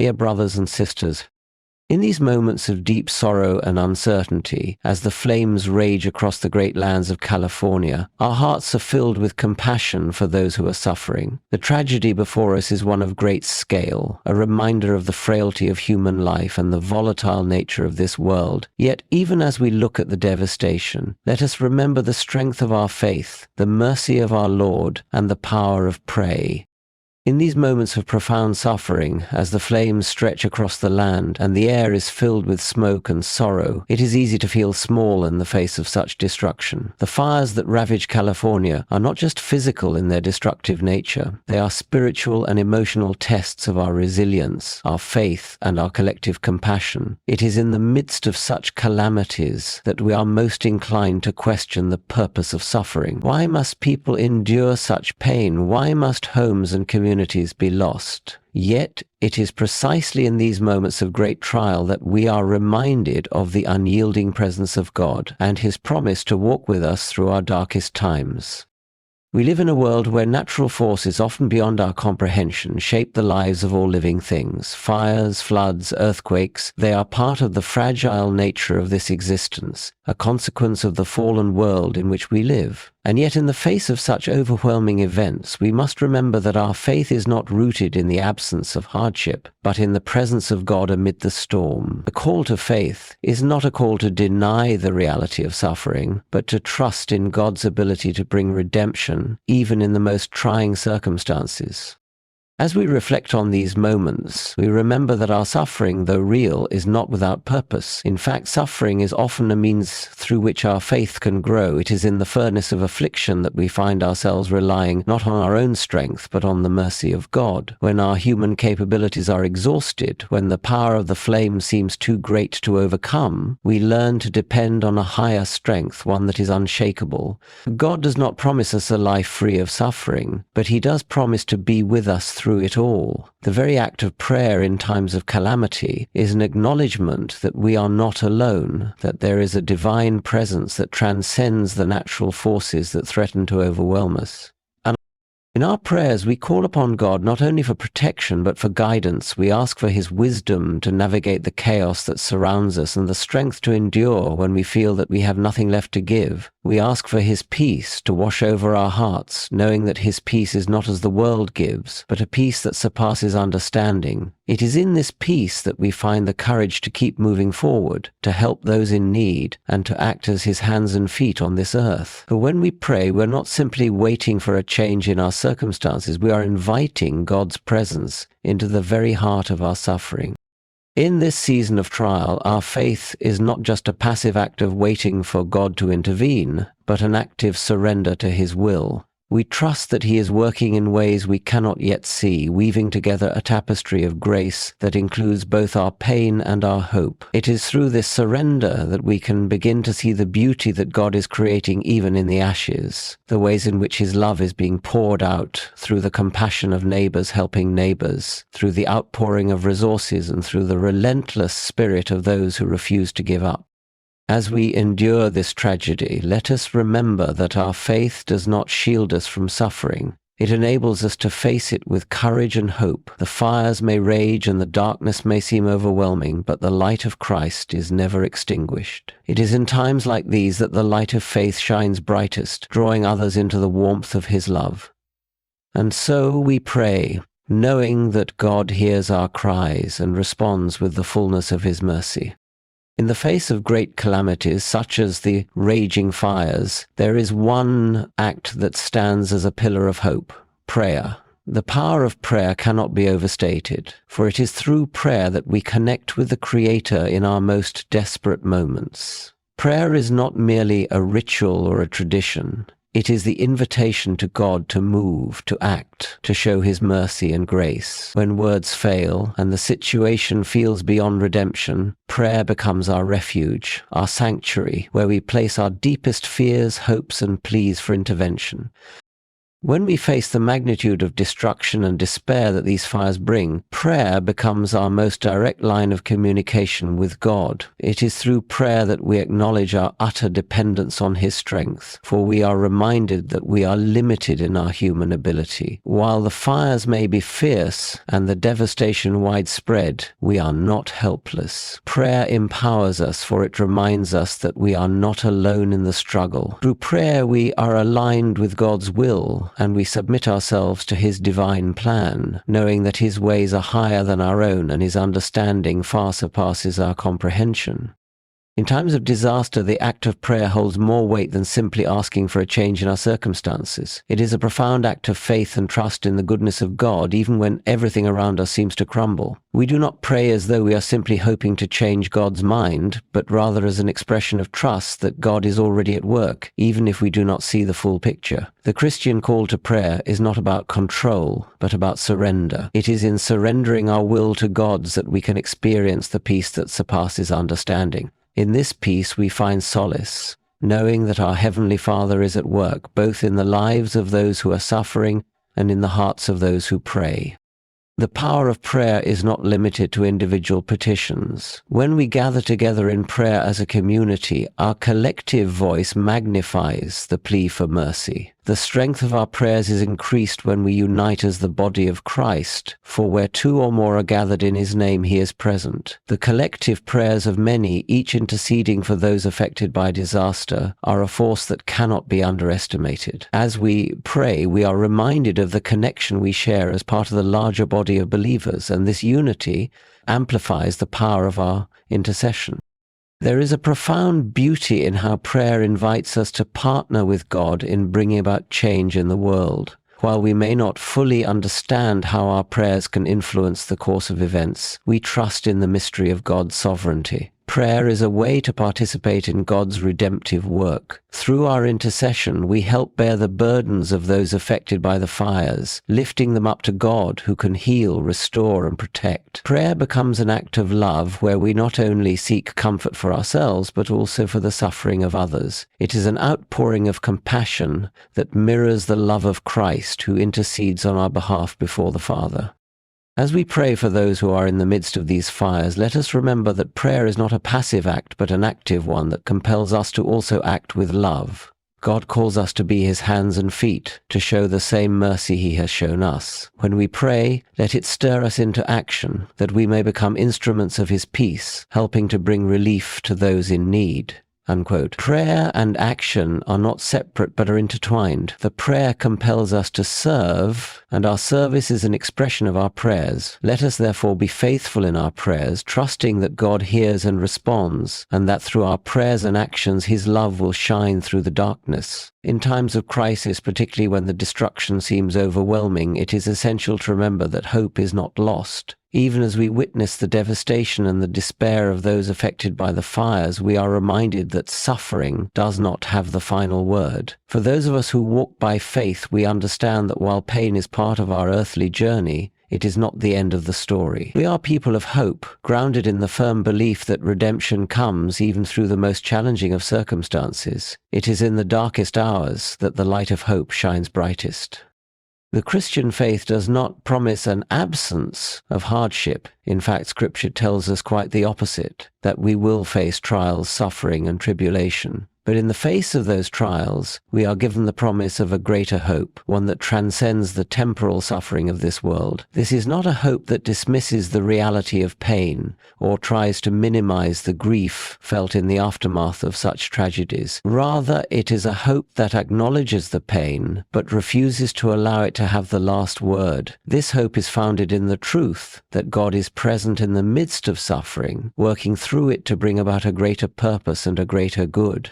Dear brothers and sisters, in these moments of deep sorrow and uncertainty, as the flames rage across the great lands of California, our hearts are filled with compassion for those who are suffering. The tragedy before us is one of great scale, a reminder of the frailty of human life and the volatile nature of this world. Yet, even as we look at the devastation, let us remember the strength of our faith, the mercy of our Lord, and the power of prayer. In these moments of profound suffering, as the flames stretch across the land and the air is filled with smoke and sorrow, it is easy to feel small in the face of such destruction. The fires that ravage California are not just physical in their destructive nature, they are spiritual and emotional tests of our resilience, our faith, and our collective compassion. It is in the midst of such calamities that we are most inclined to question the purpose of suffering. Why must people endure such pain? Why must homes and communities be lost? Yet it is precisely in these moments of great trial that we are reminded of the unyielding presence of God and His promise to walk with us through our darkest times. We live in a world where natural forces often beyond our comprehension shape the lives of all living things. Fires, floods, earthquakes, they are part of the fragile nature of this existence, a consequence of the fallen world in which we live. And yet in the face of such overwhelming events, we must remember that our faith is not rooted in the absence of hardship, but in the presence of God amid the storm. The call to faith is not a call to deny the reality of suffering, but to trust in God's ability to bring redemption, even in the most trying circumstances. As we reflect on these moments, we remember that our suffering, though real, is not without purpose. In fact, suffering is often a means through which our faith can grow. It is in the furnace of affliction that we find ourselves relying not on our own strength, but on the mercy of God. When our human capabilities are exhausted, when the power of the flame seems too great to overcome, we learn to depend on a higher strength, one that is unshakable. God does not promise us a life free of suffering, but He does promise to be with us through it all. The very act of prayer in times of calamity is an acknowledgement that we are not alone, that there is a divine presence that transcends the natural forces that threaten to overwhelm us. In our prayers, we call upon God not only for protection, but for guidance. We ask for His wisdom to navigate the chaos that surrounds us and the strength to endure when we feel that we have nothing left to give. We ask for His peace to wash over our hearts, knowing that His peace is not as the world gives, but a peace that surpasses understanding. It is in this peace that we find the courage to keep moving forward, to help those in need, and to act as His hands and feet on this earth. For when we pray, we're not simply waiting for a change in our circumstances, we are inviting God's presence into the very heart of our suffering. In this season of trial, our faith is not just a passive act of waiting for God to intervene, but an active surrender to His will. We trust that He is working in ways we cannot yet see, weaving together a tapestry of grace that includes both our pain and our hope. It is through this surrender that we can begin to see the beauty that God is creating even in the ashes, the ways in which His love is being poured out through the compassion of neighbors helping neighbors, through the outpouring of resources, and through the relentless spirit of those who refuse to give up. As we endure this tragedy, let us remember that our faith does not shield us from suffering. It enables us to face it with courage and hope. The fires may rage and the darkness may seem overwhelming, but the light of Christ is never extinguished. It is in times like these that the light of faith shines brightest, drawing others into the warmth of His love. And so we pray, knowing that God hears our cries and responds with the fullness of His mercy. In the face of great calamities, such as the raging fires, there is one act that stands as a pillar of hope: prayer. The power of prayer cannot be overstated, for it is through prayer that we connect with the Creator in our most desperate moments. Prayer is not merely a ritual or a tradition. It is the invitation to God to move, to act, to show His mercy and grace. When words fail and the situation feels beyond redemption, prayer becomes our refuge, our sanctuary, where we place our deepest fears, hopes, and pleas for intervention. When we face the magnitude of destruction and despair that these fires bring, prayer becomes our most direct line of communication with God. It is through prayer that we acknowledge our utter dependence on His strength, for we are reminded that we are limited in our human ability. While the fires may be fierce and the devastation widespread, we are not helpless. Prayer empowers us, for it reminds us that we are not alone in the struggle. Through prayer, we are aligned with God's will, and we submit ourselves to His divine plan, knowing that His ways are higher than our own and His understanding far surpasses our comprehension. In times of disaster, the act of prayer holds more weight than simply asking for a change in our circumstances. It is a profound act of faith and trust in the goodness of God, even when everything around us seems to crumble. We do not pray as though we are simply hoping to change God's mind, but rather as an expression of trust that God is already at work, even if we do not see the full picture. The Christian call to prayer is not about control, but about surrender. It is in surrendering our will to God's that we can experience the peace that surpasses understanding. In this peace we find solace, knowing that our Heavenly Father is at work, both in the lives of those who are suffering and in the hearts of those who pray. The power of prayer is not limited to individual petitions. When we gather together in prayer as a community, our collective voice magnifies the plea for mercy. The strength of our prayers is increased when we unite as the body of Christ, for where two or more are gathered in His name, He is present. The collective prayers of many, each interceding for those affected by disaster, are a force that cannot be underestimated. As we pray, we are reminded of the connection we share as part of the larger body of believers, and this unity amplifies the power of our intercession. There is a profound beauty in how prayer invites us to partner with God in bringing about change in the world. While we may not fully understand how our prayers can influence the course of events, we trust in the mystery of God's sovereignty. Prayer is a way to participate in God's redemptive work. Through our intercession, we help bear the burdens of those affected by the fires, lifting them up to God, who can heal, restore, and protect. Prayer becomes an act of love where we not only seek comfort for ourselves, but also for the suffering of others. It is an outpouring of compassion that mirrors the love of Christ, who intercedes on our behalf before the Father. As we pray for those who are in the midst of these fires, let us remember that prayer is not a passive act, but an active one that compels us to also act with love. God calls us to be His hands and feet, to show the same mercy He has shown us. When we pray, let it stir us into action, that we may become instruments of His peace, helping to bring relief to those in need. Unquote. Prayer and action are not separate but are intertwined. The prayer compels us to serve, and our service is an expression of our prayers. Let us therefore be faithful in our prayers, trusting that God hears and responds, and that through our prayers and actions His love will shine through the darkness. In times of crisis, particularly when the destruction seems overwhelming, it is essential to remember that hope is not lost. Even as we witness the devastation and the despair of those affected by the fires, we are reminded that suffering does not have the final word. For those of us who walk by faith, we understand that while pain is part of our earthly journey, it is not the end of the story. We are people of hope, grounded in the firm belief that redemption comes even through the most challenging of circumstances. It is in the darkest hours that the light of hope shines brightest. The Christian faith does not promise an absence of hardship. In fact, Scripture tells us quite the opposite, that we will face trials, suffering, and tribulation. But in the face of those trials, we are given the promise of a greater hope, one that transcends the temporal suffering of this world. This is not a hope that dismisses the reality of pain or tries to minimize the grief felt in the aftermath of such tragedies. Rather, it is a hope that acknowledges the pain, but refuses to allow it to have the last word. This hope is founded in the truth that God is present in the midst of suffering, working through it to bring about a greater purpose and a greater good.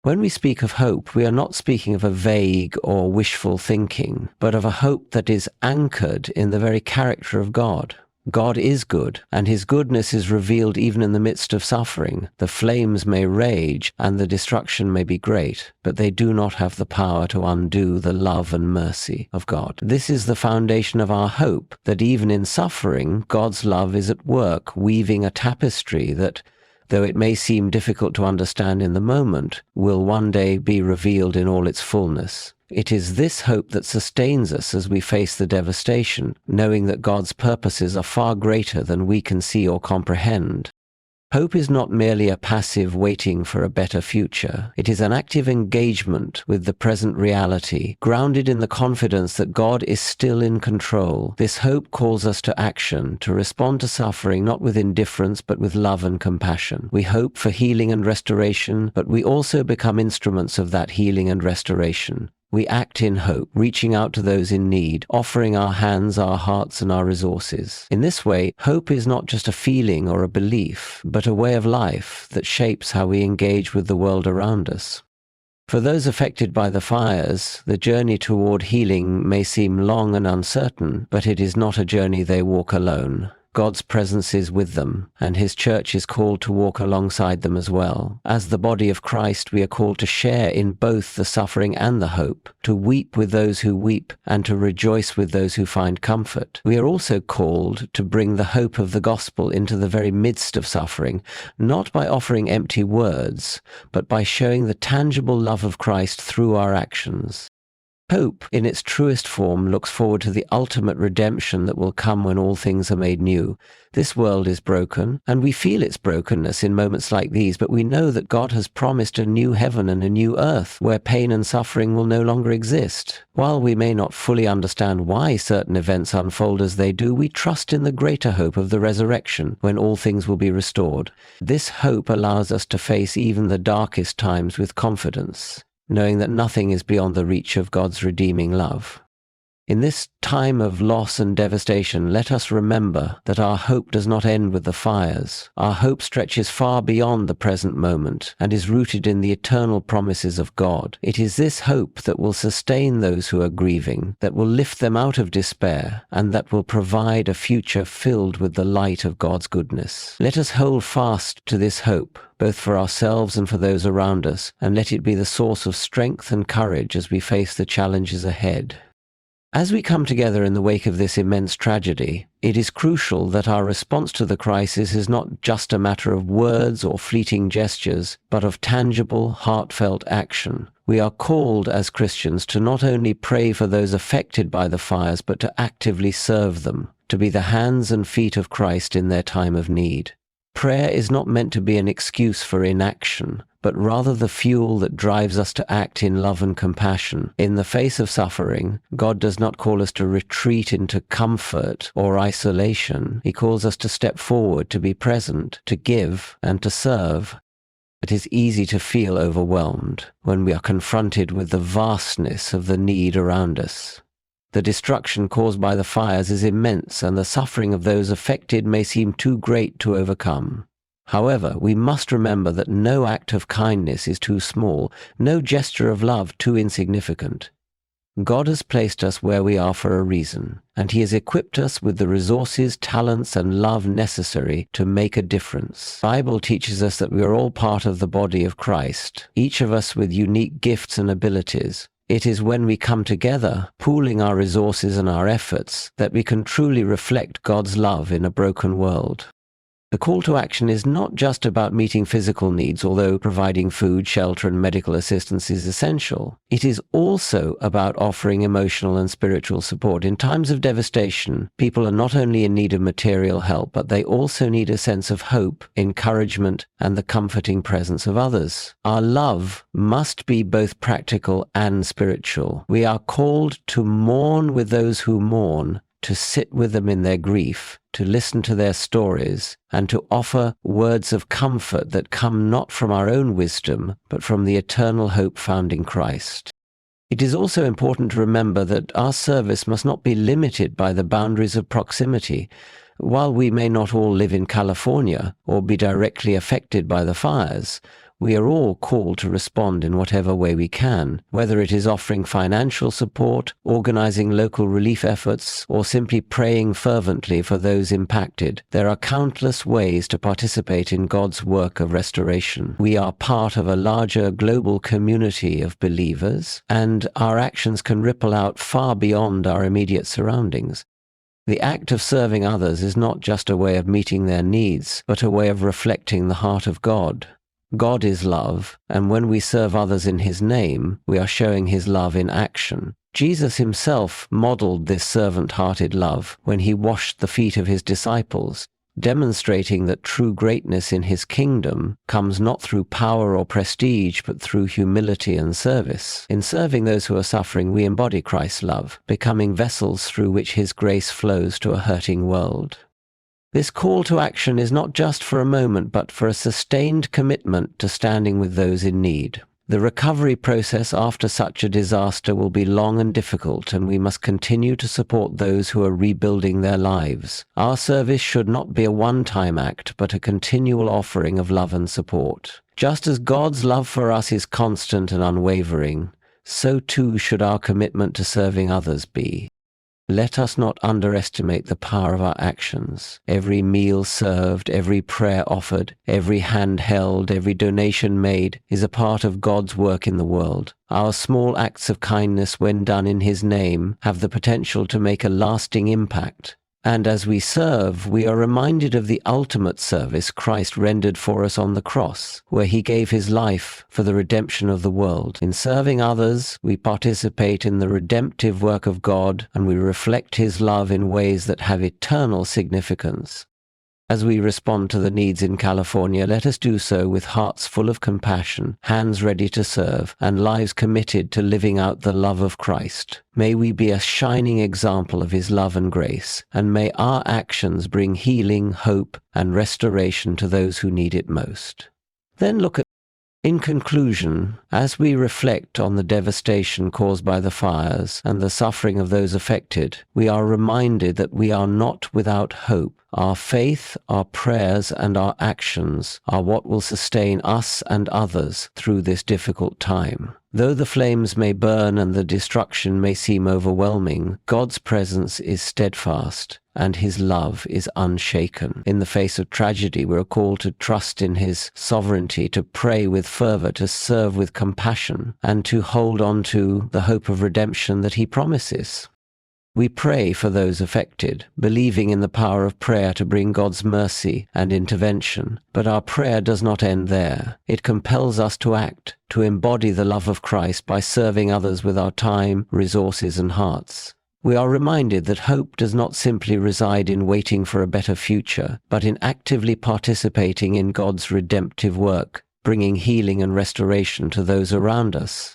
When we speak of hope, we are not speaking of a vague or wishful thinking, but of a hope that is anchored in the very character of God. God is good, and His goodness is revealed even in the midst of suffering. The flames may rage, and the destruction may be great, but they do not have the power to undo the love and mercy of God. This is the foundation of our hope, that even in suffering, God's love is at work, weaving a tapestry that, though it may seem difficult to understand in the moment, will one day be revealed in all its fullness. It is this hope that sustains us as we face the devastation, knowing that God's purposes are far greater than we can see or comprehend. Hope is not merely a passive waiting for a better future. It is an active engagement with the present reality, grounded in the confidence that God is still in control. This hope calls us to action, to respond to suffering not with indifference but with love and compassion. We hope for healing and restoration, but we also become instruments of that healing and restoration. We act in hope, reaching out to those in need, offering our hands, our hearts, and our resources. In this way, hope is not just a feeling or a belief, but a way of life that shapes how we engage with the world around us. For those affected by the fires, the journey toward healing may seem long and uncertain, but it is not a journey they walk alone. God's presence is with them, and His church is called to walk alongside them as well. As the body of Christ, we are called to share in both the suffering and the hope, to weep with those who weep, and to rejoice with those who find comfort. We are also called to bring the hope of the gospel into the very midst of suffering, not by offering empty words, but by showing the tangible love of Christ through our actions. Hope, in its truest form, looks forward to the ultimate redemption that will come when all things are made new. This world is broken, and we feel its brokenness in moments like these, but we know that God has promised a new heaven and a new earth, where pain and suffering will no longer exist. While we may not fully understand why certain events unfold as they do, we trust in the greater hope of the resurrection, when all things will be restored. This hope allows us to face even the darkest times with confidence, knowing that nothing is beyond the reach of God's redeeming love. In this time of loss and devastation, let us remember that our hope does not end with the fires. Our hope stretches far beyond the present moment and is rooted in the eternal promises of God. It is this hope that will sustain those who are grieving, that will lift them out of despair, and that will provide a future filled with the light of God's goodness. Let us hold fast to this hope, both for ourselves and for those around us, and let it be the source of strength and courage as we face the challenges ahead. As we come together in the wake of this immense tragedy, it is crucial that our response to the crisis is not just a matter of words or fleeting gestures, but of tangible, heartfelt action. We are called as Christians to not only pray for those affected by the fires, but to actively serve them, to be the hands and feet of Christ in their time of need. Prayer is not meant to be an excuse for inaction, but rather the fuel that drives us to act in love and compassion. In the face of suffering, God does not call us to retreat into comfort or isolation. He calls us to step forward, to be present, to give, and to serve. It is easy to feel overwhelmed when we are confronted with the vastness of the need around us. The destruction caused by the fires is immense, and the suffering of those affected may seem too great to overcome. However, we must remember that no act of kindness is too small, no gesture of love too insignificant. God has placed us where we are for a reason, and He has equipped us with the resources, talents, and love necessary to make a difference. The Bible teaches us that we are all part of the body of Christ, each of us with unique gifts and abilities. It is when we come together, pooling our resources and our efforts, that we can truly reflect God's love in a broken world. The call to action is not just about meeting physical needs, although providing food, shelter, and medical assistance is essential. It is also about offering emotional and spiritual support. In times of devastation, people are not only in need of material help, but they also need a sense of hope, encouragement, and the comforting presence of others. Our love must be both practical and spiritual. We are called to mourn with those who mourn, to sit with them in their grief, to listen to their stories, and to offer words of comfort that come not from our own wisdom, but from the eternal hope found in Christ. It is also important to remember that our service must not be limited by the boundaries of proximity. While we may not all live in California or be directly affected by the fires, we are all called to respond in whatever way we can, whether it is offering financial support, organizing local relief efforts, or simply praying fervently for those impacted. There are countless ways to participate in God's work of restoration. We are part of a larger global community of believers, and our actions can ripple out far beyond our immediate surroundings. The act of serving others is not just a way of meeting their needs, but a way of reflecting the heart of God. God is love, and when we serve others in his name, we are showing his love in action. Jesus himself modeled this servant-hearted love when he washed the feet of his disciples, demonstrating that true greatness in his kingdom comes not through power or prestige, but through humility and service. In serving those who are suffering, we embody Christ's love, becoming vessels through which his grace flows to a hurting world. This call to action is not just for a moment, but for a sustained commitment to standing with those in need. The recovery process after such a disaster will be long and difficult, and we must continue to support those who are rebuilding their lives. Our service should not be a one-time act, but a continual offering of love and support. Just as God's love for us is constant and unwavering, so too should our commitment to serving others be. Let us not underestimate the power of our actions. Every meal served, every prayer offered, every hand held, every donation made is a part of God's work in the world. Our small acts of kindness, when done in his name, have the potential to make a lasting impact. And as we serve, we are reminded of the ultimate service Christ rendered for us on the cross, where he gave his life for the redemption of the world. In serving others, we participate in the redemptive work of God, and we reflect his love in ways that have eternal significance. As we respond to the needs in California, let us do so with hearts full of compassion, hands ready to serve, and lives committed to living out the love of Christ. May we be a shining example of his love and grace, and may our actions bring healing, hope, and restoration to those who need it most. Then look at In conclusion, as we reflect on the devastation caused by the fires and the suffering of those affected, we are reminded that we are not without hope. Our faith, our prayers, and our actions are what will sustain us and others through this difficult time. Though the flames may burn and the destruction may seem overwhelming, God's presence is steadfast, and his love is unshaken. In the face of tragedy, we are called to trust in his sovereignty, to pray with fervor, to serve with compassion, and to hold on to the hope of redemption that he promises. We pray for those affected, believing in the power of prayer to bring God's mercy and intervention. But our prayer does not end there. It compels us to act, to embody the love of Christ by serving others with our time, resources, and hearts. We are reminded that hope does not simply reside in waiting for a better future, but in actively participating in God's redemptive work, bringing healing and restoration to those around us.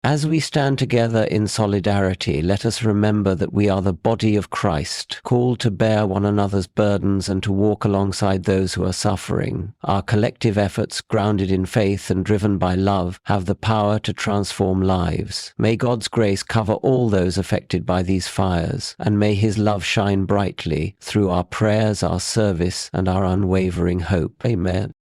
As we stand together in solidarity, let us remember that we are the body of Christ, called to bear one another's burdens and to walk alongside those who are suffering. Our collective efforts, grounded in faith and driven by love, have the power to transform lives. May God's grace cover all those affected by these fires, and may his love shine brightly through our prayers, our service, and our unwavering hope. Amen.